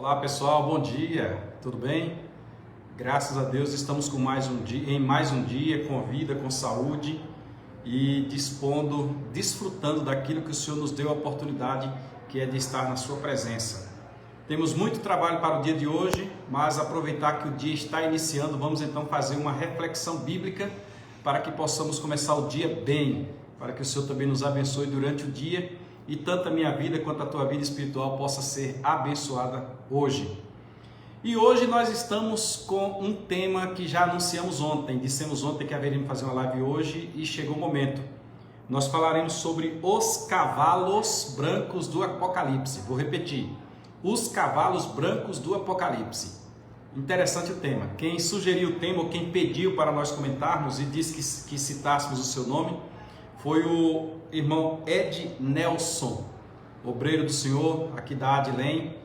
Olá pessoal, bom dia, tudo bem? Graças a Deus estamos com em mais um dia, com vida, com saúde e desfrutando daquilo que o Senhor nos deu a oportunidade, que é de estar na sua presença. Temos muito trabalho para o dia de hoje, mas aproveitar que o dia está iniciando, vamos então fazer uma reflexão bíblica para que possamos começar o dia bem, para que o Senhor também nos abençoe durante o dia e tanto a minha vida quanto a tua vida espiritual possa ser abençoada hoje. E hoje nós estamos com um tema que já anunciamos ontem, dissemos ontem que haveríamos fazer uma live hoje e chegou o momento. Nós falaremos sobre os cavalos brancos do Apocalipse. Vou repetir, os cavalos brancos do Apocalipse. Interessante o tema. Quem sugeriu o tema ou quem pediu para nós comentarmos e disse que citássemos o seu nome foi o irmão Ed Nelson, obreiro do Senhor aqui da Adilém.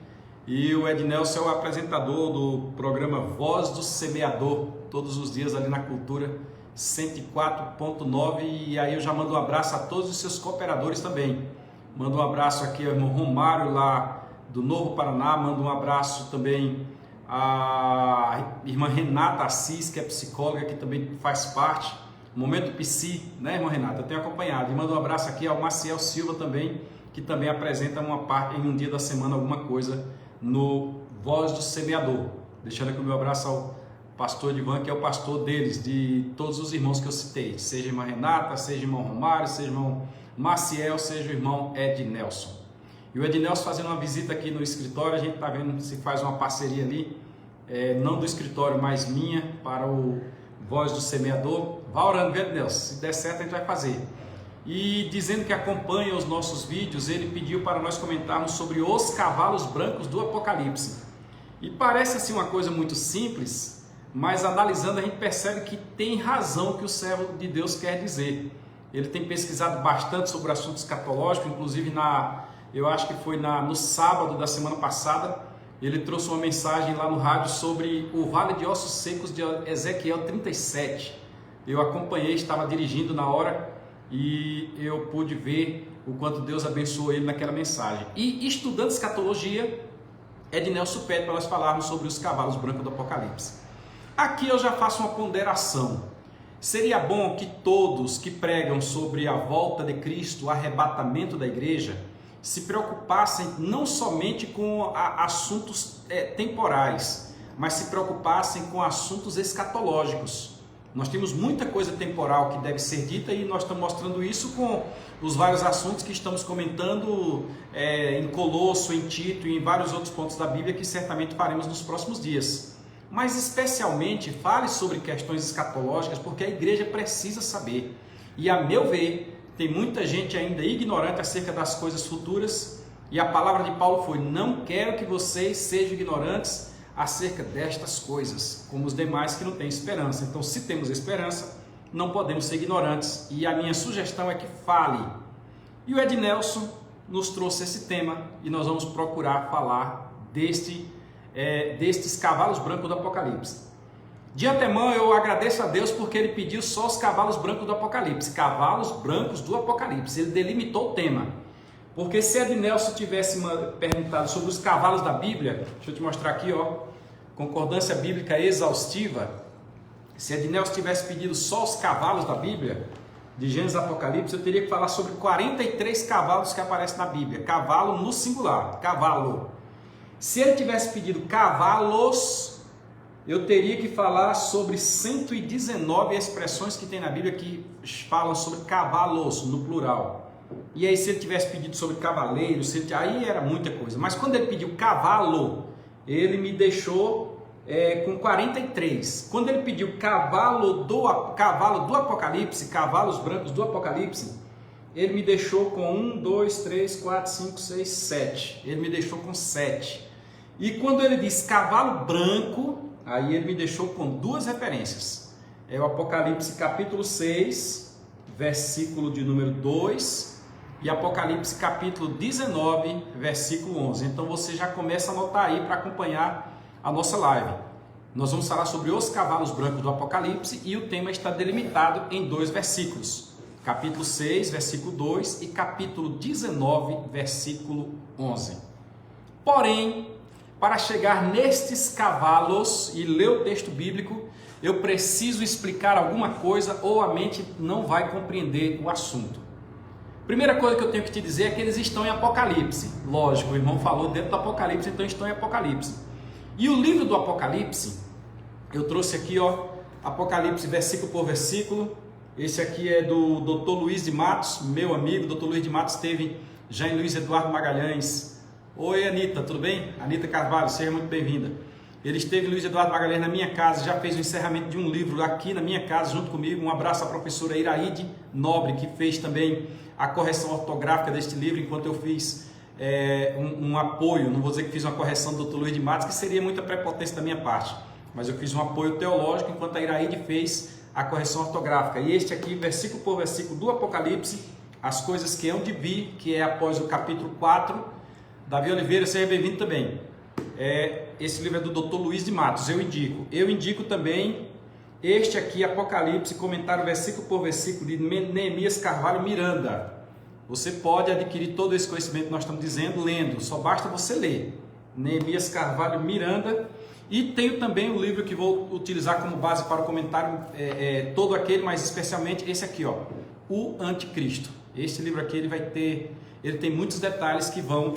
E o Ed Nelson é o apresentador do programa Voz do Semeador, todos os dias ali na Cultura 104.9. E aí eu já mando um abraço a todos os seus cooperadores também. Mando um abraço aqui ao irmão Romário lá do Novo Paraná, mando um abraço também à irmã Renata Assis, que é psicóloga, que também faz parte. Momento Psi, né, irmã Renata? Eu tenho acompanhado. E mando um abraço aqui ao Maciel Silva também, que também apresenta uma parte em um dia da semana, alguma coisa no Voz do Semeador. Deixando aqui o meu abraço ao pastor Edivan, que é o pastor deles, de todos os irmãos que eu citei. Seja a irmã Renata, seja o irmão Romário, seja o irmão Maciel, seja o irmão Ed Nelson. E o Ed Nelson fazendo uma visita aqui no escritório, a gente está vendo se faz uma parceria ali, não do escritório, mas minha, para o Voz do Semeador. Vá orando, Ed Nelson, se der certo a gente vai fazer. E dizendo que acompanha os nossos vídeos, ele pediu para nós comentarmos sobre os cavalos brancos do Apocalipse. E parece assim uma coisa muito simples, mas analisando a gente percebe que tem razão o que o servo de Deus quer dizer. Ele tem pesquisado bastante sobre o assunto escatológico, inclusive eu acho que foi no sábado da semana passada, ele trouxe uma mensagem lá no rádio sobre o Vale de Ossos Secos de Ezequiel 37. Eu acompanhei, estava dirigindo na hora e eu pude ver o quanto Deus abençoou ele naquela mensagem. E estudando escatologia, Ed Nelson pede para nós falarmos sobre os cavalos brancos do Apocalipse. Aqui eu já faço uma ponderação. Seria bom que todos que pregam sobre a volta de Cristo, o arrebatamento da igreja, se preocupassem não somente com assuntos temporais, mas se preocupassem com assuntos escatológicos. Nós temos muita coisa temporal que deve ser dita e nós estamos mostrando isso com os vários assuntos que estamos comentando em Colosso, em Tito e em vários outros pontos da Bíblia que certamente faremos nos próximos dias. Mas especialmente fale sobre questões escatológicas porque a igreja precisa saber. E a meu ver, tem muita gente ainda ignorante acerca das coisas futuras e a palavra de Paulo foi: não quero que vocês sejam ignorantes acerca destas coisas, como os demais que não têm esperança. Então, se temos esperança, não podemos ser ignorantes. E a minha sugestão é que fale. E o Ed Nelson nos trouxe esse tema e nós vamos procurar falar destes cavalos brancos do Apocalipse. De antemão, eu agradeço a Deus porque ele pediu só os cavalos brancos do Apocalipse. Cavalos brancos do Apocalipse. Ele delimitou o tema. Porque se Ed Nelson tivesse perguntado sobre os cavalos da Bíblia, deixa eu te mostrar aqui, ó, concordância bíblica exaustiva. Se Ed Nelson tivesse pedido só os cavalos da Bíblia, de Gênesis e Apocalipse, eu teria que falar sobre 43 cavalos que aparecem na Bíblia. Cavalo no singular, cavalo. Se ele tivesse pedido cavalos, eu teria que falar sobre 119 expressões que tem na Bíblia que falam sobre cavalos no plural. E aí se ele tivesse pedido sobre cavaleiros, aí era muita coisa. Mas quando ele pediu cavalo, ele me deixou com 43. Quando ele pediu cavalo do Apocalipse, cavalos brancos do Apocalipse, ele me deixou com 1, 2, 3, 4, 5, 6, 7. Ele me deixou com 7. E quando ele diz cavalo branco, aí ele me deixou com duas referências. É o Apocalipse capítulo 6, versículo de número 2, e Apocalipse capítulo 19, versículo 11. Então você já começa a anotar aí para acompanhar a nossa live. Nós vamos falar sobre os cavalos brancos do Apocalipse e o tema está delimitado em 2 versículos. Capítulo 6, versículo 2 e capítulo 19, versículo 11. Porém, para chegar nestes cavalos e ler o texto bíblico, eu preciso explicar alguma coisa ou a mente não vai compreender o assunto. Primeira coisa que eu tenho que te dizer é que eles estão em Apocalipse. Lógico, o irmão falou dentro do Apocalipse, então estão em Apocalipse. E o livro do Apocalipse, eu trouxe aqui, ó, Apocalipse versículo por versículo. Esse aqui é do Dr. Luiz de Matos, meu amigo. Dr. Luiz de Matos esteve já em Luiz Eduardo Magalhães. Oi, Anitta, tudo bem? Anitta Carvalho, seja muito bem-vinda. Ele esteve em Luiz Eduardo Magalhães na minha casa, já fez o encerramento de um livro aqui na minha casa junto comigo. Um abraço à professora Iraide Nobre, que fez também a correção ortográfica deste livro, enquanto eu fiz um apoio. Não vou dizer que fiz uma correção do Dr. Luiz de Matos, que seria muita prepotência da minha parte, mas eu fiz um apoio teológico, enquanto a Iraide fez a correção ortográfica. E este aqui, versículo por versículo do Apocalipse, as coisas que hão de vir, que é após o capítulo 4. Davi Oliveira, seja bem-vindo também. Esse livro é do Dr. Luiz de Matos, eu indico também este aqui, Apocalipse, comentário versículo por versículo de Neemias Carvalho Miranda. Você pode adquirir todo esse conhecimento que nós estamos dizendo lendo, só basta você ler. Neemias Carvalho Miranda. E tenho também o livro que vou utilizar como base para o comentário, todo aquele, mas especialmente esse aqui, ó, O Anticristo. Esse livro aqui ele tem muitos detalhes que vão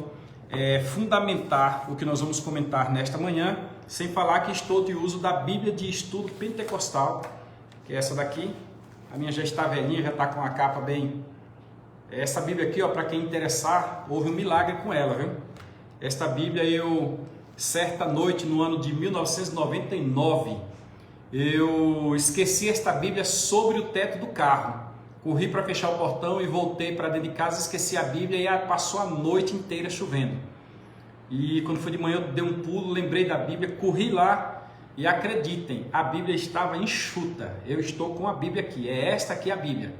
fundamentar o que nós vamos comentar nesta manhã, sem falar que estou de uso da Bíblia de Estudo Pentecostal, que é essa daqui. A minha já está velhinha, já está com a capa bem... Essa Bíblia aqui, ó, para quem interessar, houve um milagre com ela, viu? Esta Bíblia certa noite no ano de 1999, eu esqueci esta Bíblia sobre o teto do carro. Corri para fechar o portão e voltei para dentro de casa, esqueci a Bíblia e passou a noite inteira chovendo. E quando foi de manhã eu dei um pulo, lembrei da Bíblia, corri lá e acreditem, a Bíblia estava enxuta. Eu estou com a Bíblia aqui, esta aqui a Bíblia.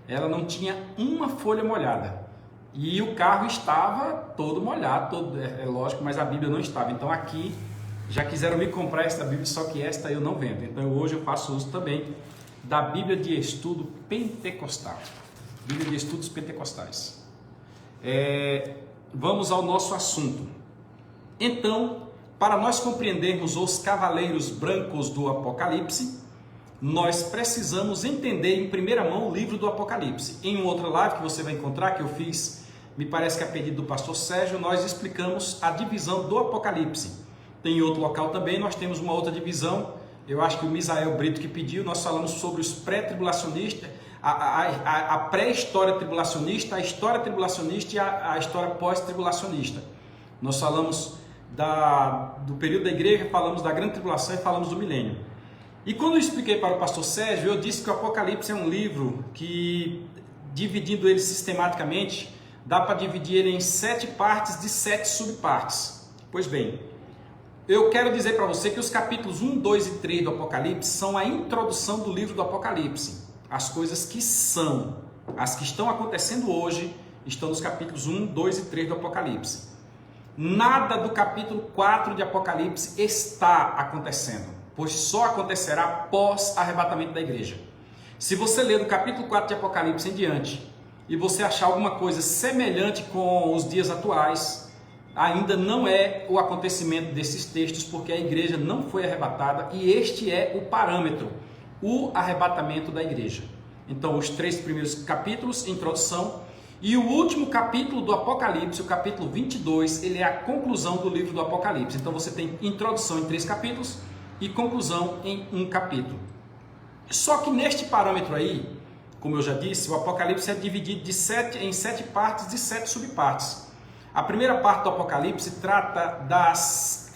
Ela não tinha uma folha molhada. E o carro estava todo molhado, é lógico, mas a Bíblia não estava. Então aqui já quiseram me comprar esta Bíblia, só que esta eu não vendo. Então hoje eu faço uso também da Bíblia de Estudo Pentecostal. Bíblia de Estudos Pentecostais. Vamos ao nosso assunto. Então, para nós compreendermos os cavaleiros brancos do Apocalipse, nós precisamos entender em primeira mão o livro do Apocalipse. Em uma outra live que você vai encontrar, que eu fiz, me parece que a pedido do pastor Sérgio, nós explicamos a divisão do Apocalipse. Tem em outro local também, nós temos uma outra divisão, eu acho que o Misael Brito que pediu, nós falamos sobre os pré-tribulacionistas, a pré-história tribulacionista, a história tribulacionista e a história pós-tribulacionista. Nós falamos do período da igreja, falamos da grande tribulação e falamos do milênio. E quando eu expliquei para o pastor Sérgio, eu disse que o Apocalipse é um livro que, dividindo ele sistematicamente, dá para dividir ele em 7 partes de 7 subpartes. Pois bem, eu quero dizer para você que os capítulos 1, 2 e 3 do Apocalipse são a introdução do livro do Apocalipse. As coisas que são, as que estão acontecendo hoje, estão nos capítulos 1, 2 e 3 do Apocalipse. Nada do capítulo 4 de Apocalipse está acontecendo, pois só acontecerá após arrebatamento da igreja. Se você ler do capítulo 4 de Apocalipse em diante, e você achar alguma coisa semelhante com os dias atuais, ainda não é o acontecimento desses textos, porque a igreja não foi arrebatada, e este é o parâmetro, o arrebatamento da igreja. Então, os 3 primeiros capítulos, introdução, e o último capítulo do Apocalipse, o capítulo 22, ele é a conclusão do livro do Apocalipse. Então, você tem introdução em 3 capítulos e conclusão em 1 capítulo. Só que neste parâmetro aí, como eu já disse, o Apocalipse é dividido em 7 partes de 7 subpartes. A primeira parte do Apocalipse trata das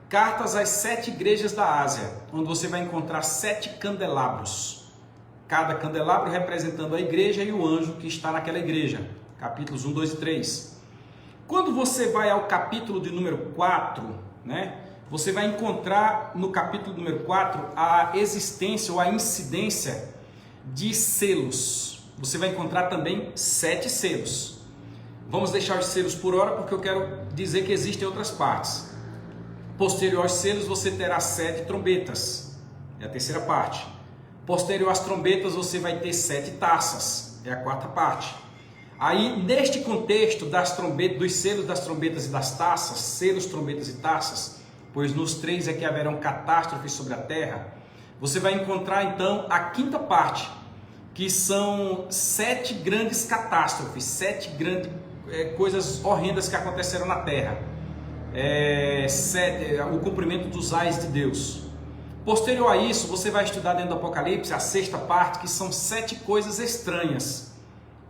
cartas às 7 igrejas da Ásia, onde você vai encontrar 7 candelabros. Cada candelabro representando a igreja e o anjo que está naquela igreja. Capítulos 1, 2 e 3. Quando você vai ao capítulo de número 4, você vai encontrar no capítulo número 4 a existência ou a incidência de selos. Você vai encontrar também 7 selos. Vamos deixar os selos por hora, porque eu quero dizer que existem outras partes. Posterior aos selos, você terá 7 trombetas. É a terceira parte. Posterior às trombetas, você vai ter 7 taças. É a quarta parte. Aí, neste contexto das trombetas, dos selos, das trombetas e das taças, selos, trombetas e taças, pois nos 3 é que haverão catástrofes sobre a terra, você vai encontrar então a quinta parte, que são 7 grandes catástrofes, 7 grandes coisas horrendas que aconteceram na terra. O cumprimento dos ais de Deus. Posterior a isso, você vai estudar dentro do Apocalipse a 6ª parte, que são 7 coisas estranhas.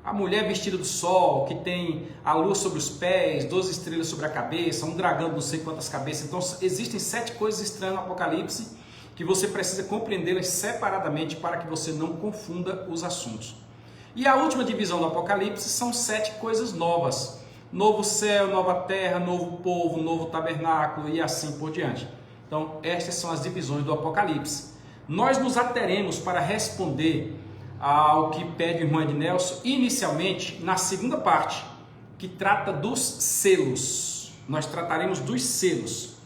A mulher vestida do sol, que tem a luz sobre os pés, 12 estrelas sobre a cabeça, um dragão de não sei quantas cabeças. Então existem 7 coisas estranhas no Apocalipse que você precisa compreendê-las separadamente para que você não confunda os assuntos. E a última divisão do Apocalipse são 7 coisas novas. Novo céu, nova terra, novo povo, novo tabernáculo e assim por diante. Então, estas são as divisões do Apocalipse. Nós nos ateremos para responder ao que pede o irmão Ednelson, inicialmente na 2ª parte, que trata dos selos. Nós trataremos dos selos.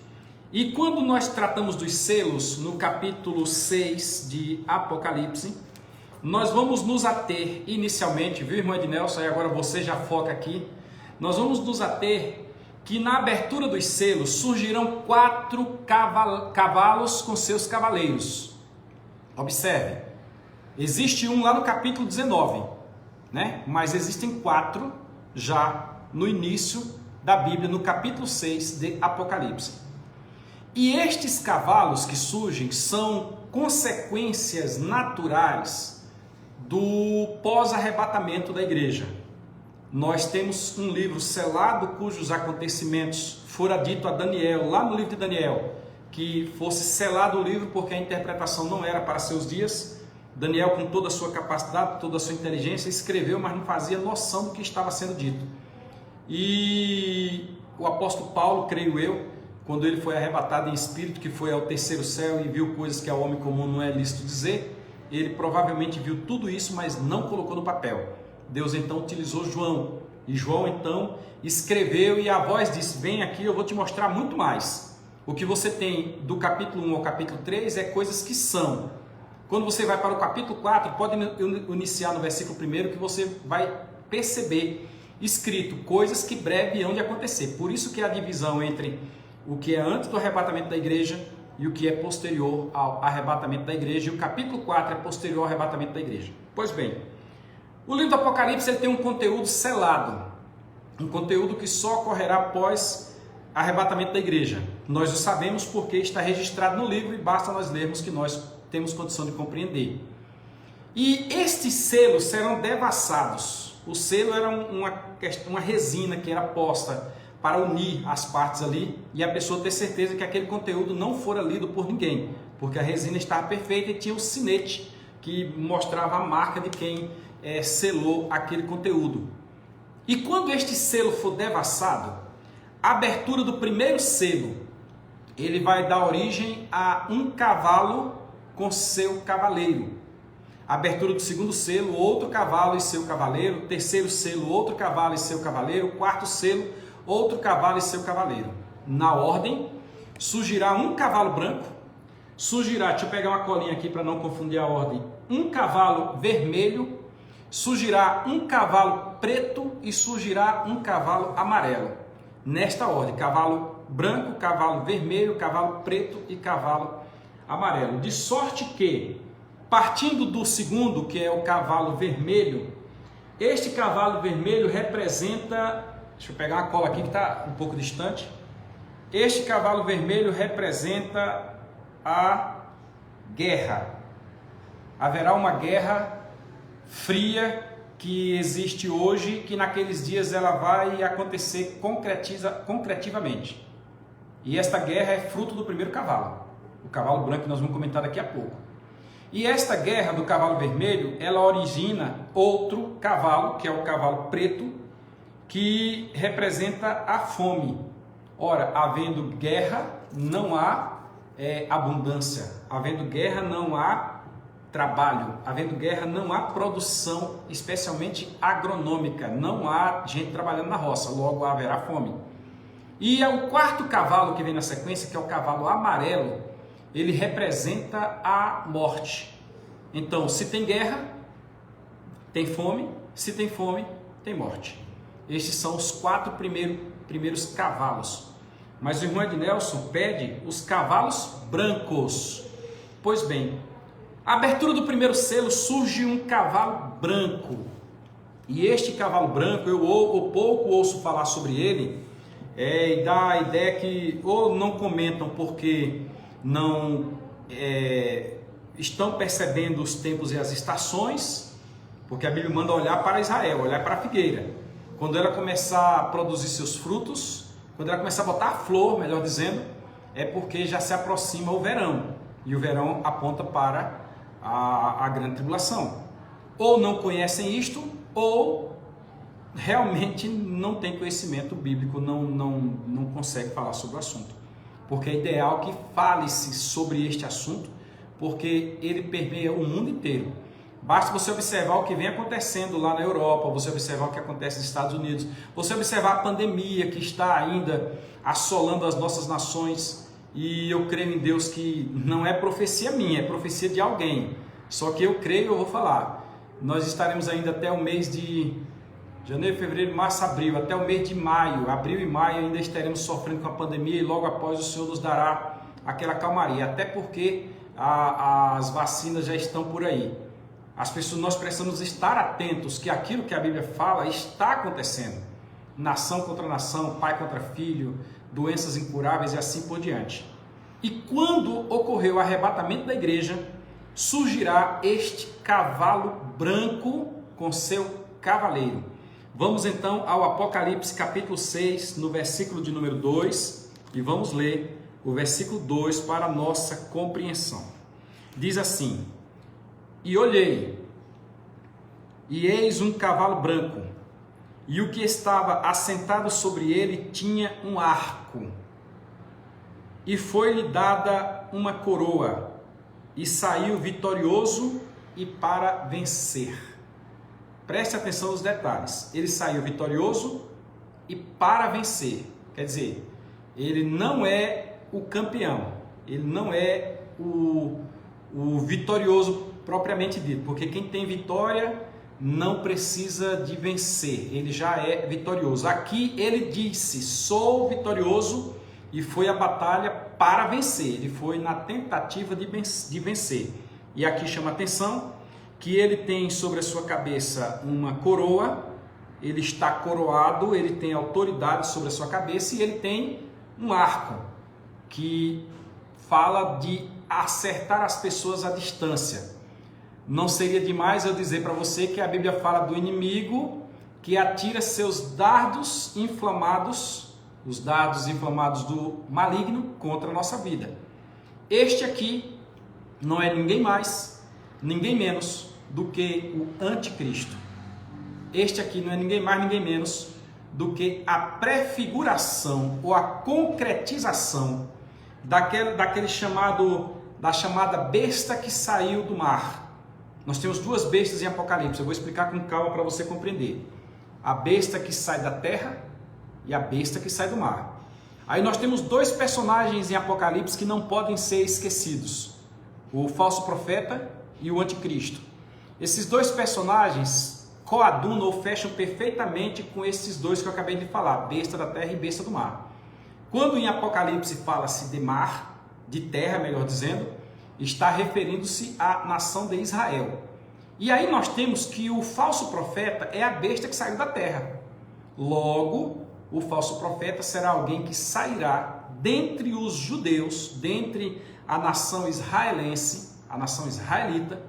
E quando nós tratamos dos selos, no capítulo 6 de Apocalipse, nós vamos nos ater inicialmente, viu, irmão Ednelson? Aí agora você já foca aqui. Nós vamos nos ater que na abertura dos selos surgirão 4 cavalos com seus cavaleiros. Observe, existe um lá no capítulo 19, né? Mas existem 4 já no início da Bíblia, no capítulo 6 de Apocalipse. E estes cavalos que surgem são consequências naturais do pós-arrebatamento da igreja. Nós temos um livro selado cujos acontecimentos fora dito a Daniel, lá no livro de Daniel, que fosse selado o livro porque a interpretação não era para seus dias. Daniel, com toda a sua capacidade, toda a sua inteligência, escreveu, mas não fazia noção do que estava sendo dito. E o apóstolo Paulo, creio eu, quando ele foi arrebatado em espírito, que foi ao 3º céu e viu coisas que ao homem comum não é lícito dizer, ele provavelmente viu tudo isso, mas não colocou no papel. Deus então utilizou João, e João então escreveu e a voz disse, vem aqui, eu vou te mostrar muito mais. O que você tem do capítulo 1 ao capítulo 3 é coisas que são. Quando você vai para o capítulo 4, pode iniciar no versículo 1 que você vai perceber escrito coisas que breve hão de acontecer. Por isso que é a divisão entre o que é antes do arrebatamento da igreja e o que é posterior ao arrebatamento da igreja. E o capítulo 4 é posterior ao arrebatamento da igreja. Pois bem, o livro do Apocalipse ele tem um conteúdo selado, um conteúdo que só ocorrerá após arrebatamento da igreja. Nós o sabemos porque está registrado no livro e basta nós lermos que nós temos condição de compreender. E estes selos serão devassados. O selo era uma resina que era posta para unir as partes ali e a pessoa ter certeza que aquele conteúdo não fora lido por ninguém, porque a resina estava perfeita e tinha o sinete que mostrava a marca de quem selou aquele conteúdo. E quando este selo for devassado, a abertura do primeiro selo, ele vai dar origem a um cavalo com seu cavaleiro. A abertura do segundo selo, outro cavalo e seu cavaleiro. Terceiro selo, outro cavalo e seu cavaleiro. Quarto selo, outro cavalo e seu cavaleiro. Na ordem, surgirá um cavalo branco, surgirá, deixa eu pegar uma colinha aqui para não confundir a ordem, um cavalo vermelho, surgirá um cavalo preto e surgirá um cavalo amarelo. Nesta ordem, cavalo branco, cavalo vermelho, cavalo preto e cavalo amarelo. De sorte que, partindo do segundo, que é o cavalo vermelho, este cavalo vermelho representa, deixa eu pegar uma cola aqui que está um pouco distante, este cavalo vermelho representa a guerra. Haverá uma guerra fria que existe hoje, que naqueles dias ela vai acontecer concretivamente. E esta guerra é fruto do primeiro cavalo, o cavalo branco que nós vamos comentar daqui a pouco. E esta guerra do cavalo vermelho, ela origina outro cavalo, que é o cavalo preto, que representa a fome. Ora, havendo guerra, não há abundância. Havendo guerra, não há trabalho. Havendo guerra, não há produção, especialmente agronômica. Não há gente trabalhando na roça, logo haverá fome. E é o quarto cavalo que vem na sequência, que é o cavalo amarelo, ele representa a morte. Então, se tem guerra, tem fome. Se tem fome, tem morte. Estes são os 4 primeiros cavalos. Mas o irmão Ednelson pede os cavalos brancos. Pois bem, a abertura do primeiro selo surge um cavalo branco. E este cavalo branco, eu pouco ouço falar sobre ele, e dá a ideia que ou não comentam porque não estão percebendo os tempos e as estações, porque a Bíblia manda olhar para Israel, olhar para a figueira. Quando ela começar a produzir seus frutos, quando ela começar a botar a flor, melhor dizendo, é porque já se aproxima o verão. E o verão aponta para a grande tribulação. Ou não conhecem isto, ou realmente não tem conhecimento bíblico, não consegue falar sobre o assunto. Porque é ideal que fale-se sobre este assunto, porque ele permeia o mundo inteiro. Basta você observar o que vem acontecendo lá na Europa, você observar o que acontece nos Estados Unidos, você observar a pandemia que está ainda assolando as nossas nações. E eu creio em Deus que não é profecia minha, é profecia de alguém. Só que eu creio, eu vou falar. Nós estaremos ainda até o mês de janeiro, fevereiro, março, abril, até o mês de maio. Abril e maio ainda estaremos sofrendo com a pandemia e logo após o Senhor nos dará aquela calmaria. Até porque as vacinas já estão por aí. As pessoas, nós precisamos estar atentos que aquilo que a Bíblia fala está acontecendo. Nação contra nação, pai contra filho, doenças incuráveis e assim por diante. E quando ocorreu o arrebatamento da igreja, surgirá este cavalo branco com seu cavaleiro. Vamos então ao Apocalipse capítulo 6, no versículo de número 2, e vamos ler o versículo 2 para nossa compreensão. Diz assim: E olhei, e eis um cavalo branco, e o que estava assentado sobre ele tinha um arco, e foi-lhe dada uma coroa, e saiu vitorioso e para vencer. Preste atenção nos detalhes. Ele saiu vitorioso e para vencer. Quer dizer, ele não é o campeão, ele não é o vitorioso propriamente dito, porque quem tem vitória não precisa de vencer, ele já é vitorioso. Aqui ele disse: sou vitorioso, e foi a batalha para vencer, ele foi na tentativa de vencer. E aqui chama a atenção que ele tem sobre a sua cabeça uma coroa, ele está coroado, ele tem autoridade sobre a sua cabeça, e ele tem um arco, que fala de acertar as pessoas à distância. Não seria demais eu dizer para você que a Bíblia fala do inimigo que atira seus dardos inflamados, os dardos inflamados do maligno contra a nossa vida. Este aqui não é ninguém mais, ninguém menos do que o anticristo. Este aqui não é ninguém mais, ninguém menos do que a prefiguração ou a concretização da chamada besta que saiu do mar. Nós temos 2 bestas em Apocalipse, eu vou explicar com calma para você compreender. A besta que sai da terra e a besta que sai do mar. Aí nós temos 2 personagens em Apocalipse que não podem ser esquecidos: o falso profeta e o anticristo. Esses 2 personagens coadunam ou fecham perfeitamente com esses 2 que eu acabei de falar, besta da terra e besta do mar. Quando em Apocalipse fala-se de mar, de terra melhor dizendo, está referindo-se à nação de Israel. E aí nós temos que o falso profeta é a besta que saiu da terra. Logo, o falso profeta será alguém que sairá dentre os judeus, dentre a nação israelense, a nação israelita,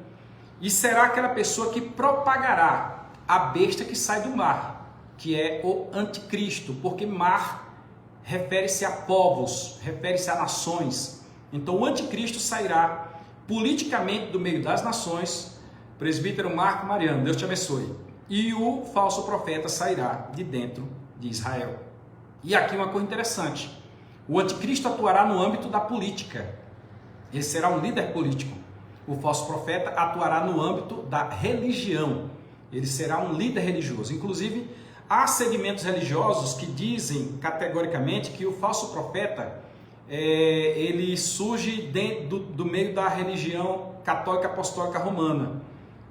e será aquela pessoa que propagará a besta que sai do mar, que é o anticristo, porque mar refere-se a povos, refere-se a nações. Então o anticristo sairá politicamente do meio das nações. Presbítero Marco Mariano, Deus te abençoe. E o falso profeta sairá de dentro de Israel. E aqui uma coisa interessante: o anticristo atuará no âmbito da política, ele será um líder político. O falso profeta atuará no âmbito da religião, ele será um líder religioso. Inclusive, há segmentos religiosos que dizem categoricamente que o falso profeta ele surge dentro do meio da religião católica apostólica romana.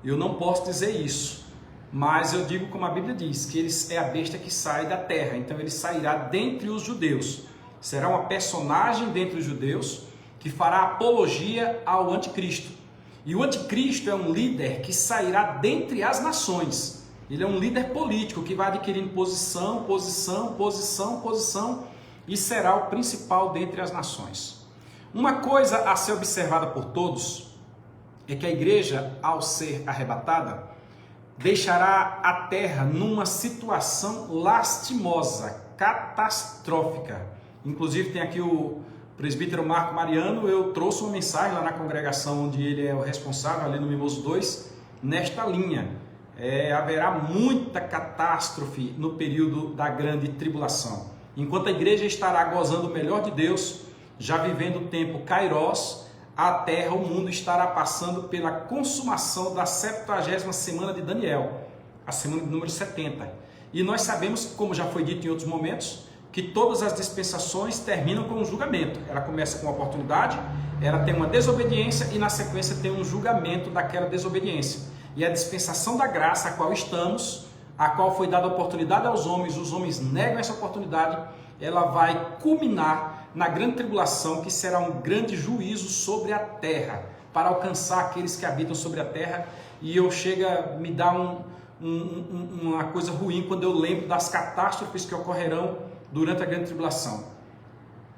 Eu não posso dizer isso, mas eu digo como a Bíblia diz, que ele é a besta que sai da terra, então ele sairá dentre os judeus. Será uma personagem dentre os judeus que fará apologia ao anticristo. E o anticristo é um líder que sairá dentre as nações. Ele é um líder político que vai adquirindo posição, e será o principal dentre as nações. Uma coisa a ser observada por todos é que a igreja, ao ser arrebatada, deixará a terra numa situação lastimosa, catastrófica. Inclusive tem aqui o presbítero Marco Mariano, eu trouxe uma mensagem lá na congregação onde ele é o responsável, ali no Mimoso 2, nesta linha. Haverá muita catástrofe no período da grande tribulação. Enquanto a igreja estará gozando o melhor de Deus, já vivendo o tempo Kairos, a terra, o mundo estará passando pela consumação da 70ª semana de Daniel, a semana de número 70. E nós sabemos, como já foi dito em outros momentos, que todas as dispensações terminam com um julgamento. Ela começa com uma oportunidade, ela tem uma desobediência e na sequência tem um julgamento daquela desobediência. E a dispensação da graça a qual estamos, a qual foi dada a oportunidade aos homens, os homens negam essa oportunidade, ela vai culminar na grande tribulação, que será um grande juízo sobre a terra, para alcançar aqueles que habitam sobre a terra. E me dá uma coisa ruim quando eu lembro das catástrofes que ocorrerão durante a grande tribulação.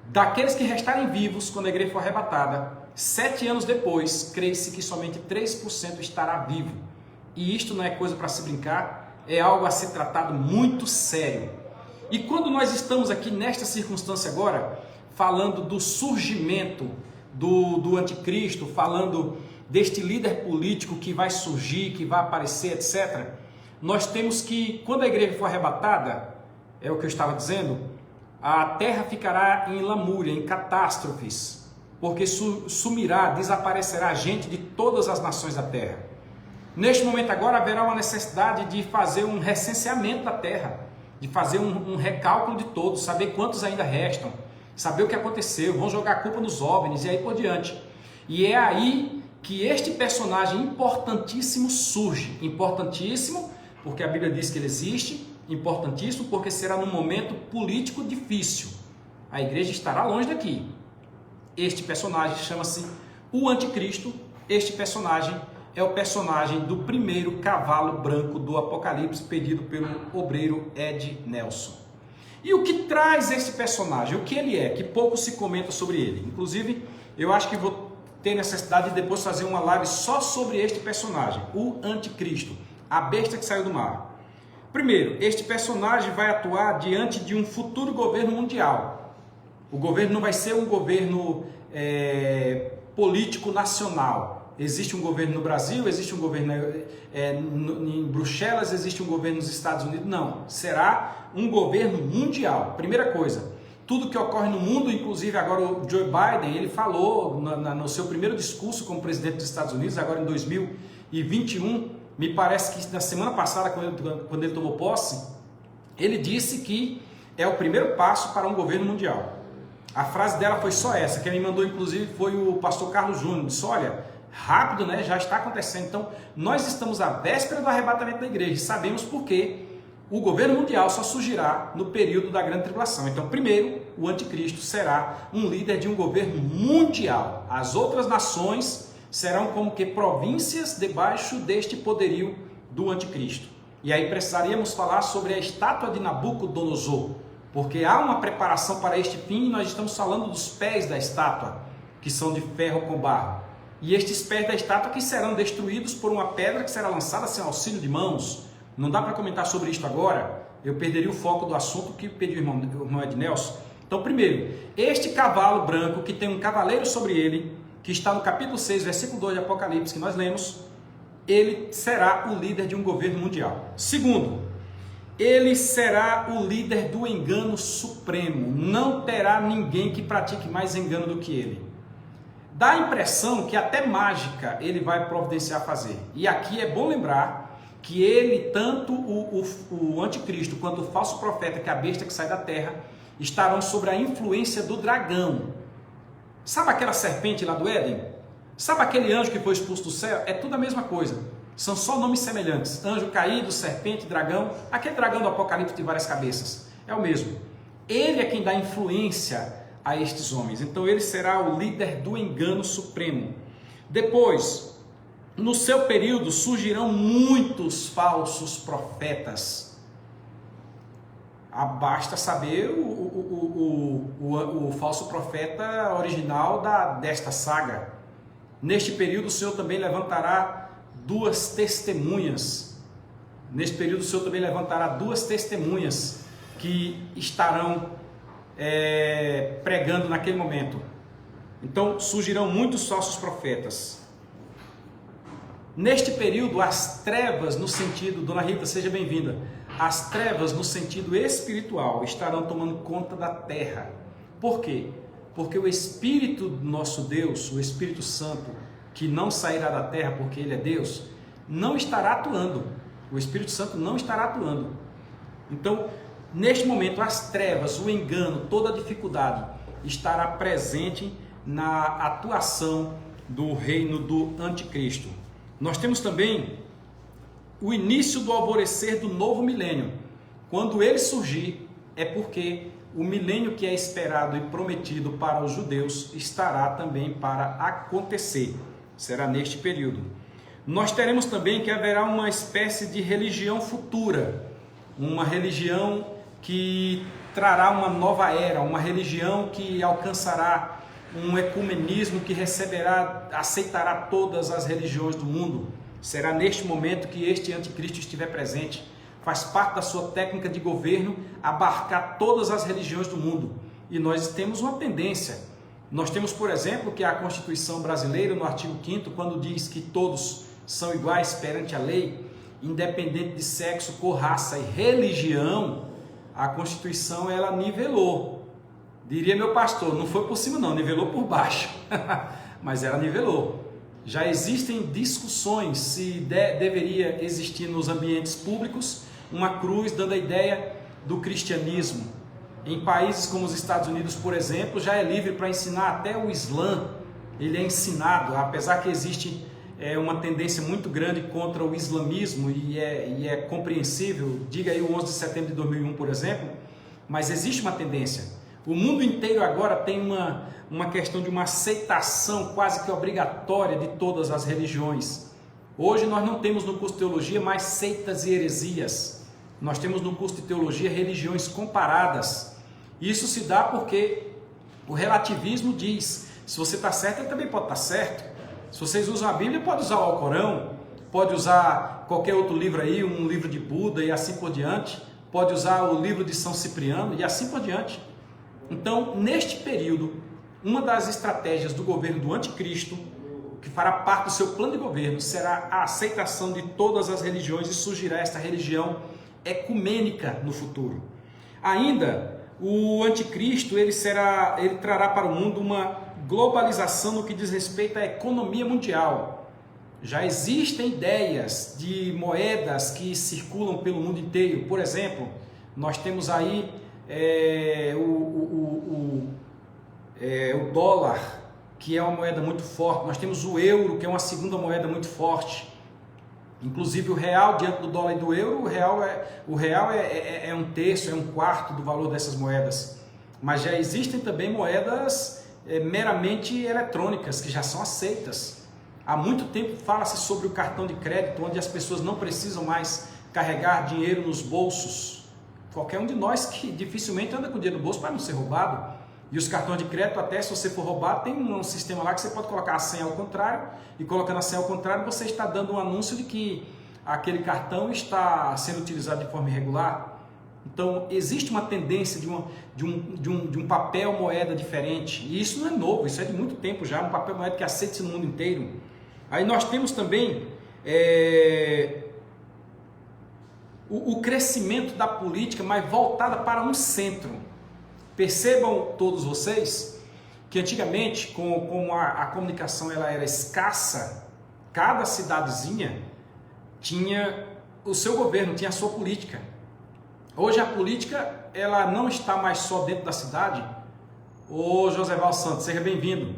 Daqueles que restarem vivos quando a igreja for arrebatada, 7 anos depois, crê-se que somente 3% estará vivo. E isto não é coisa para se brincar, é algo a ser tratado muito sério. E quando nós estamos aqui nesta circunstância agora, falando do surgimento do anticristo, falando deste líder político que vai surgir, que vai aparecer, etc., nós temos que, quando a igreja for arrebatada, é o que eu estava dizendo, a terra ficará em lamúria, em catástrofes, porque sumirá, desaparecerá gente de todas as nações da terra. Neste momento agora haverá uma necessidade de fazer um recenseamento da terra, de fazer um recálculo de todos, saber quantos ainda restam, saber o que aconteceu, vão jogar a culpa nos OVNIs e aí por diante. E é aí que este personagem importantíssimo surge. Importantíssimo porque a Bíblia diz que ele existe, importantíssimo porque será num momento político difícil. A igreja estará longe daqui. Este personagem chama-se o Anticristo. Este personagem é o personagem do primeiro cavalo branco do Apocalipse, pedido pelo obreiro Ed Nelson. E o que traz esse personagem? O que ele é? Que pouco se comenta sobre ele. Inclusive, eu acho que vou ter necessidade de depois fazer uma live só sobre este personagem, o Anticristo, a besta que saiu do mar. Primeiro, este personagem vai atuar diante de um futuro governo mundial. O governo não vai ser um governo político nacional. Existe um governo no Brasil, existe um governo em Bruxelas, existe um governo nos Estados Unidos. Não, será um governo mundial. Primeira coisa, tudo que ocorre no mundo, inclusive agora o Joe Biden, ele falou no seu primeiro discurso como presidente dos Estados Unidos, agora em 2021, me parece que na semana passada, quando ele tomou posse, ele disse que é o primeiro passo para um governo mundial. A frase dela foi só essa, quem me mandou inclusive foi o pastor Carlos Júnior, disse, olha, rápido, né? Já está acontecendo. Então, nós estamos à véspera do arrebatamento da igreja e sabemos por que o governo mundial só surgirá no período da grande tribulação. Então, primeiro, o anticristo será um líder de um governo mundial. As outras nações serão como que províncias debaixo deste poderio do anticristo. E aí precisaríamos falar sobre a estátua de Nabucodonosor, porque há uma preparação para este fim e nós estamos falando dos pés da estátua, que são de ferro com barro. E estes pés da estátua que serão destruídos por uma pedra que será lançada sem auxílio de mãos. Não dá para comentar sobre isto agora, eu perderia o foco do assunto que pediu o irmão Ed Nelson. Então, primeiro, este cavalo branco que tem um cavaleiro sobre ele, que está no capítulo 6, versículo 2 de Apocalipse, que nós lemos, ele será o líder de um governo mundial. Segundo, ele será o líder do engano supremo. Não terá ninguém que pratique mais engano do que ele. Dá a impressão que até mágica ele vai providenciar fazer. E aqui é bom lembrar que ele, tanto o anticristo quanto o falso profeta, que é a besta que sai da terra, estarão sob a influência do dragão. Sabe aquela serpente lá do Éden? Sabe aquele anjo que foi expulso do céu? É tudo a mesma coisa. São só nomes semelhantes. Anjo caído, serpente, dragão. Aquele dragão do Apocalipse de várias cabeças. É o mesmo. Ele é quem dá influência a estes homens. Então ele será o líder do engano supremo. Depois, no seu período, surgirão muitos falsos profetas. Basta saber o falso profeta original desta saga. Neste período, o Senhor também levantará duas testemunhas. Neste período, o Senhor também levantará duas testemunhas que estarão pregando naquele momento. Então, surgirão muitos falsos profetas. Neste período, as trevas no sentido, Dona Rita, seja bem-vinda, as trevas no sentido espiritual estarão tomando conta da terra. Por quê? Porque o Espírito do nosso Deus, o Espírito Santo, que não sairá da terra porque Ele é Deus, não estará atuando. O Espírito Santo não estará atuando. Então, neste momento, as trevas, o engano, toda a dificuldade estará presente na atuação do reino do anticristo. Nós temos também o início do alvorecer do novo milênio. Quando ele surgir, é porque o milênio que é esperado e prometido para os judeus estará também para acontecer. Será neste período. Nós teremos também que haverá uma espécie de religião futura, uma religião que trará uma nova era, uma religião que alcançará um ecumenismo que aceitará todas as religiões do mundo. Será neste momento que este anticristo estiver presente. Faz parte da sua técnica de governo abarcar todas as religiões do mundo. E nós temos uma tendência. Nós temos, por exemplo, que a Constituição brasileira, no artigo 5º, quando diz que todos são iguais perante a lei, independente de sexo, cor, raça e religião, a Constituição ela nivelou. Diria meu pastor, não foi por cima não, nivelou por baixo, mas ela nivelou. Já existem discussões se deveria existir nos ambientes públicos uma cruz dando a ideia do cristianismo. Em países como os Estados Unidos, por exemplo, já é livre para ensinar até o Islã. Ele é ensinado, apesar que existe uma tendência muito grande contra o islamismo e é compreensível, diga aí o 11 de setembro de 2001, por exemplo, mas existe uma tendência. O mundo inteiro agora tem uma questão de uma aceitação quase que obrigatória de todas as religiões. Hoje nós não temos no curso de teologia mais seitas e heresias. Nós temos no curso de teologia religiões comparadas. Isso se dá porque o relativismo diz, se você está certo, ele também pode estar certo. Se vocês usam a Bíblia, pode usar o Alcorão, pode usar qualquer outro livro aí, um livro de Buda e assim por diante, pode usar o livro de São Cipriano e assim por diante. Então, neste período, uma das estratégias do governo do anticristo, que fará parte do seu plano de governo, será a aceitação de todas as religiões e surgirá esta religião ecumênica no futuro. Ainda, o anticristo ele trará para o mundo uma globalização no que diz respeito à economia mundial. Já existem ideias de moedas que circulam pelo mundo inteiro. Por exemplo, nós temos aí o dólar, que é uma moeda muito forte. Nós temos o euro, que é uma segunda moeda muito forte. Inclusive o real diante do dólar e do euro, o real é um terço, é um quarto do valor dessas moedas. Mas já existem também moedas meramente eletrônicas, que já são aceitas. Há muito tempo fala-se sobre o cartão de crédito, onde as pessoas não precisam mais carregar dinheiro nos bolsos. Qualquer um de nós que dificilmente anda com dinheiro no bolso para não ser roubado. E os cartões de crédito, até se você for roubado, tem um sistema lá que você pode colocar a senha ao contrário, e colocando a senha ao contrário, você está dando um anúncio de que aquele cartão está sendo utilizado de forma irregular. Então, existe uma tendência de um papel moeda diferente, e isso não é novo, isso é de muito tempo já, um papel moeda que aceita-se no mundo inteiro. Aí nós temos também o crescimento da política, mas voltada para um centro. Percebam todos vocês que antigamente, como a comunicação ela era escassa, cada cidadezinha tinha o seu governo, tinha a sua política. Hoje a política ela não está mais só dentro da cidade. Ô Joséval Santos, seja bem-vindo.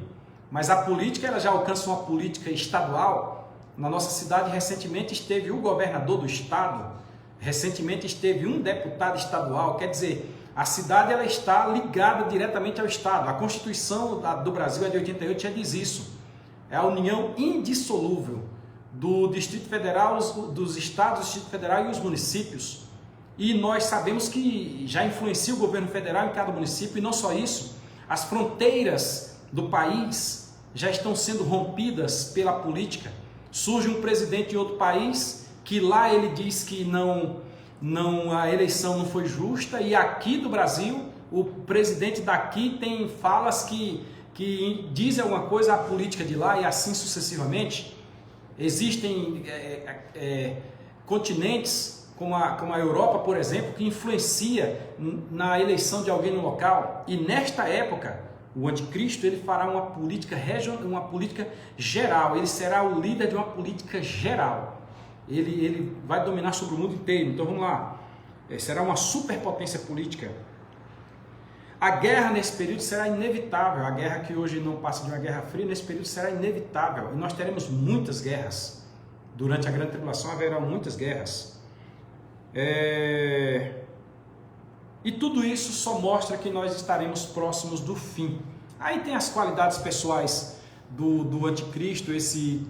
Mas a política ela já alcança uma política estadual, Na nossa cidade, recentemente esteve o governador do estado, recentemente esteve um deputado estadual. Quer dizer, a cidade ela está ligada diretamente ao estado. A Constituição do Brasil é de 88, já diz isso. É a união indissolúvel do Distrito Federal, dos estados, do Distrito Federal e os municípios. E nós sabemos que já influencia o governo federal em cada município, e não só isso, as fronteiras do país já estão sendo rompidas pela política. Surge um presidente em outro país, que lá ele diz que a eleição não foi justa, e aqui do Brasil, o presidente daqui tem falas que dizem alguma coisa à política de lá, e assim sucessivamente. Existem continentes como a Europa, por exemplo, que influencia na eleição de alguém no local, e nesta época o anticristo ele fará uma política geral, ele será o líder de uma política geral, ele vai dominar sobre o mundo inteiro. Então vamos lá, será uma superpotência política. A guerra nesse período será inevitável, a guerra que hoje não passa de uma guerra fria, nesse período será inevitável, e nós teremos muitas guerras. Durante a grande tribulação haverá muitas guerras. E tudo isso só mostra que nós estaremos próximos do fim. Aí tem as qualidades pessoais do anticristo, esse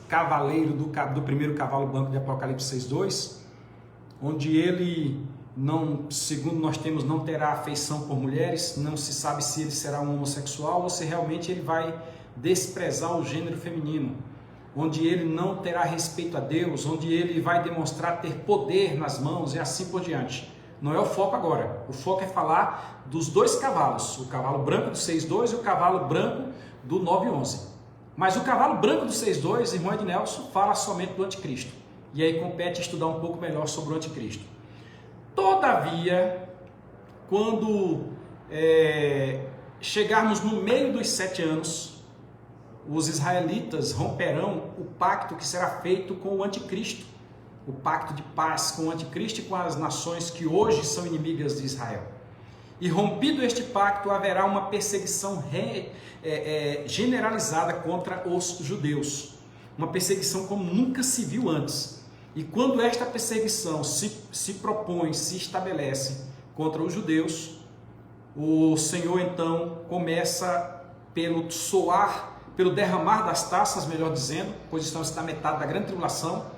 cavaleiro do primeiro cavalo branco de Apocalipse 6:2, onde ele, não, segundo nós temos, não terá afeição por mulheres, não se sabe se ele será um homossexual ou se realmente ele vai desprezar o gênero feminino, onde ele não terá respeito a Deus, onde ele vai demonstrar ter poder nas mãos e assim por diante. Não é o foco agora, o foco é falar dos dois cavalos, o cavalo branco do 6:2 e o cavalo branco do 9:11. Mas o cavalo branco do 6:2, irmão Ednelson, fala somente do anticristo, e aí compete estudar um pouco melhor sobre o anticristo. Todavia, quando chegarmos no meio dos 7 anos, os israelitas romperão o pacto que será feito com o anticristo, o pacto de paz com o anticristo e com as nações que hoje são inimigas de Israel. E rompido este pacto, haverá uma perseguição generalizada contra os judeus, uma perseguição como nunca se viu antes. E quando esta perseguição se propõe, se estabelece contra os judeus, o Senhor então começa pelo derramar das taças, melhor dizendo, pois estamos na metade da grande tribulação.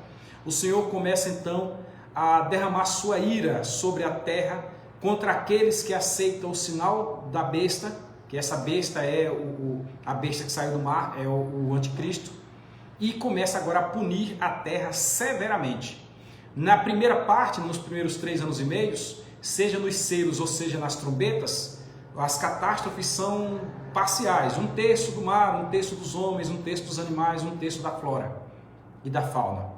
O Senhor começa então a derramar sua ira sobre a terra contra aqueles que aceitam o sinal da besta, que essa besta é a besta que saiu do mar, é o anticristo, e começa agora a punir a terra severamente. Na primeira parte, nos primeiros 3 anos e meio, seja nos selos ou seja nas trombetas, as catástrofes são parciais, 1/3 do mar, 1/3 dos homens, 1/3 dos animais, 1/3 da flora e da fauna.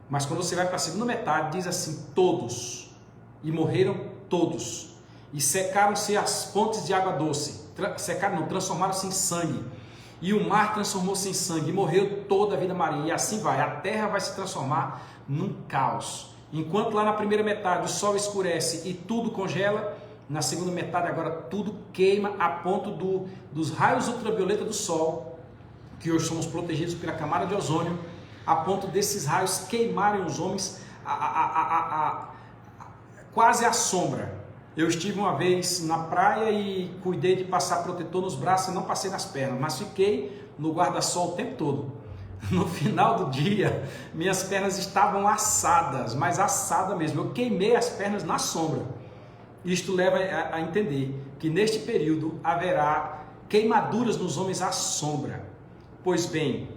Mas quando você vai para a segunda metade, diz assim: todos, e morreram todos, e secaram-se as fontes de água doce, transformaram-se em sangue, e o mar transformou-se em sangue, e morreu toda a vida marinha, e assim vai, a terra vai se transformar num caos. Enquanto lá na primeira metade o sol escurece e tudo congela, na segunda metade agora tudo queima a ponto dos raios ultravioleta do sol, que hoje somos protegidos pela camada de ozônio, a ponto desses raios queimarem os homens quase à sombra. Eu estive uma vez na praia e cuidei de passar protetor nos braços, não passei nas pernas, mas fiquei no guarda-sol o tempo todo. No final do dia, minhas pernas estavam assadas, mas assada mesmo. Eu queimei as pernas na sombra. Isto leva a entender que neste período haverá queimaduras nos homens à sombra. Pois bem,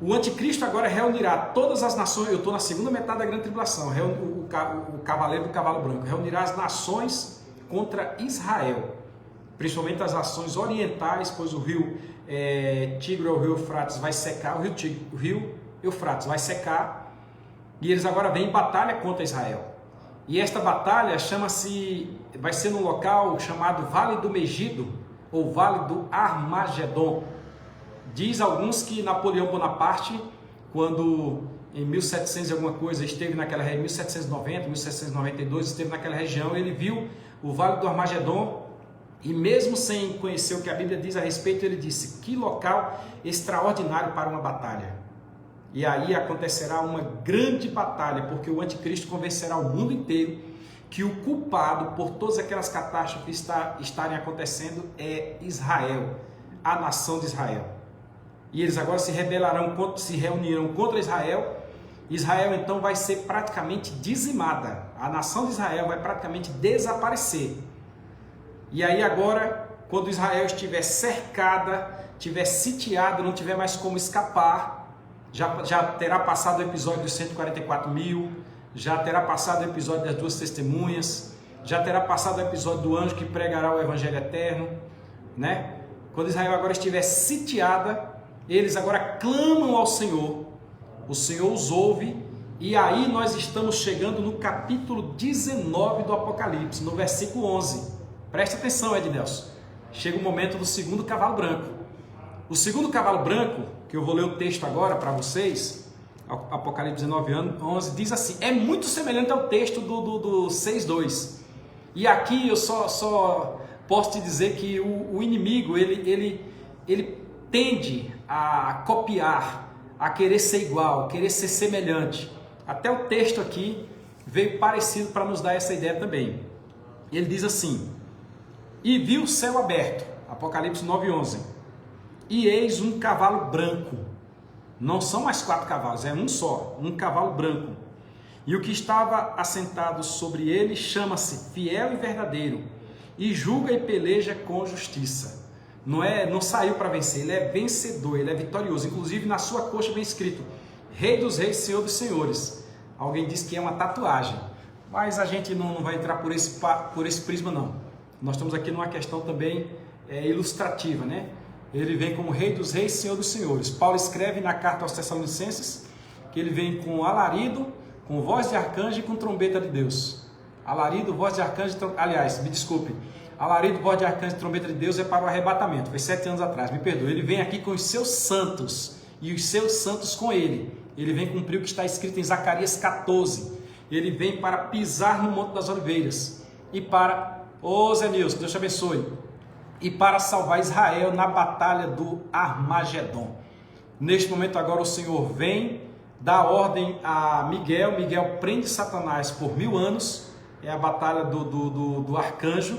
o anticristo agora reunirá todas as nações. Eu estou na segunda metade da grande tribulação. O cavaleiro do cavalo branco reunirá as nações contra Israel, principalmente as nações orientais, pois o rio Tigre, o rio Eufrates vai secar, o rio Eufrates vai secar, e eles agora vêm em batalha contra Israel. E esta batalha vai ser num local chamado Vale do Megido, ou Vale do Armagedon. Diz alguns que Napoleão Bonaparte, quando em 1700 e alguma coisa esteve naquela região, 1790, 1792, esteve naquela região, ele viu o Vale do Armagedon, e mesmo sem conhecer o que a Bíblia diz a respeito, ele disse: que local extraordinário para uma batalha. E aí acontecerá uma grande batalha, porque o anticristo convencerá o mundo inteiro que o culpado por todas aquelas catástrofes estarem acontecendo é Israel, a nação de Israel. E eles agora se reunirão contra Israel. Israel então vai ser praticamente dizimada. A nação de Israel vai praticamente desaparecer. E aí agora, quando Israel estiver cercada, estiver sitiada, não tiver mais como escapar, já terá passado o episódio dos 144 mil, já terá passado o episódio das 2 testemunhas, já terá passado o episódio do anjo que pregará o evangelho eterno, né? Quando Israel agora estiver sitiada, eles agora clamam ao Senhor, o Senhor os ouve, e aí nós estamos chegando no capítulo 19 do Apocalipse, no versículo 11. Presta atenção, Ednelson. Chega o momento do segundo cavalo branco. O segundo cavalo branco, que eu vou ler o texto agora para vocês, Apocalipse 19, 11, diz assim, é muito semelhante ao texto do 6.2. E aqui eu só posso te dizer que o inimigo, ele tende a copiar, a querer ser igual, querer ser semelhante. Até o texto aqui veio parecido para nos dar essa ideia também. Ele diz assim, e vi o céu aberto, Apocalipse 9:11, e eis um cavalo branco, não são mais 4 cavalos, é um só, um cavalo branco, e o que estava assentado sobre ele chama-se Fiel e Verdadeiro, e julga e peleja com justiça. Não saiu para vencer, ele é vencedor, ele é vitorioso. Inclusive na sua coxa vem escrito Rei dos Reis, Senhor dos Senhores. Alguém diz que é uma tatuagem, mas a gente não vai entrar por esse prisma não. Nós estamos aqui numa questão também ilustrativa, né? Ele vem como Rei dos Reis, Senhor dos Senhores. Paulo escreve na carta aos Tessalonicenses que ele vem com alarido, com voz de arcanjo e com trombeta de Deus. Alarido, voz de arcanjo, aliás, me desculpe, alarido, voz de arcanjo e trombeta de Deus é para o arrebatamento, foi 7 anos atrás, me perdoe. Ele vem aqui com os seus santos e os seus santos com ele. Ele vem cumprir o que está escrito em Zacarias 14. Ele vem para pisar no Monte das Oliveiras e para, Zé Nilson, Deus te abençoe, e para salvar Israel na batalha do Armagedon. Neste momento agora o Senhor vem, dá ordem a Miguel prende Satanás por 1000 anos, é a batalha do arcanjo,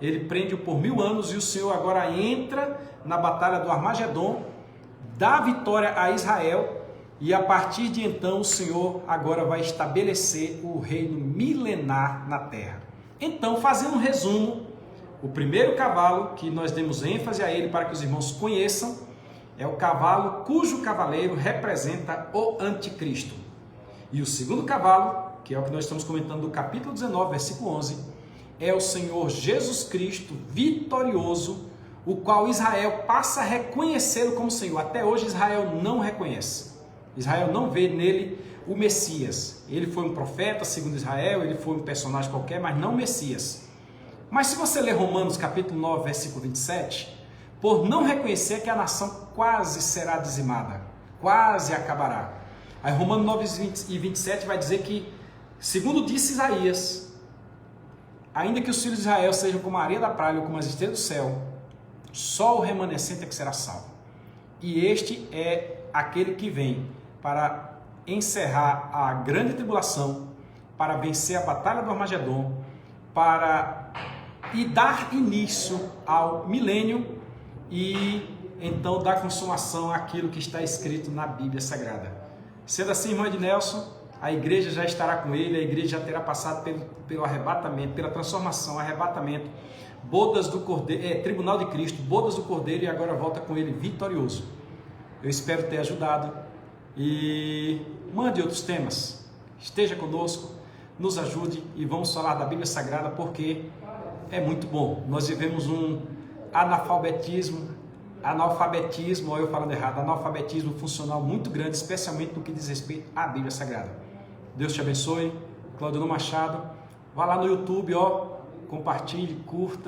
ele prende-o por 1000 anos e o Senhor agora entra na batalha do Armagedon, dá vitória a Israel e a partir de então o Senhor agora vai estabelecer o reino milenar na terra. Então, fazendo um resumo, o primeiro cavalo que nós demos ênfase a ele para que os irmãos conheçam é o cavalo cujo cavaleiro representa o anticristo. E o segundo cavalo, que é o que nós estamos comentando do capítulo 19, versículo 11, é o Senhor Jesus Cristo vitorioso, o qual Israel passa a reconhecê-lo como Senhor. Até hoje Israel não reconhece. Israel não vê nele o Messias. Ele foi um profeta, segundo Israel, ele foi um personagem qualquer, mas não Messias. Mas se você ler Romanos capítulo 9, versículo 27, por não reconhecer que a nação quase será dizimada, quase acabará. Aí Romanos 9 e 27 vai dizer que, segundo disse Isaías, ainda que os filhos de Israel sejam como a areia da praia ou como as estrelas do céu, só o remanescente é que será salvo. E este é aquele que vem para encerrar a grande tribulação, para vencer a batalha do Armagedon, e dar início ao milênio e então dar consumação àquilo que está escrito na Bíblia Sagrada. Sendo assim, irmão Ednelson, a igreja já estará com ele, a igreja já terá passado pelo arrebatamento, pela transformação, arrebatamento, bodas do Cordeiro, tribunal de Cristo, bodas do Cordeiro, e agora volta com ele vitorioso. Eu espero ter ajudado e mande outros temas, esteja conosco, nos ajude e vamos falar da Bíblia Sagrada porque é muito bom. Nós vivemos um analfabetismo, ou eu falando errado, analfabetismo funcional muito grande, especialmente no que diz respeito à Bíblia Sagrada. Deus te abençoe. Claudionor Machado, vá lá no YouTube, compartilhe, curta.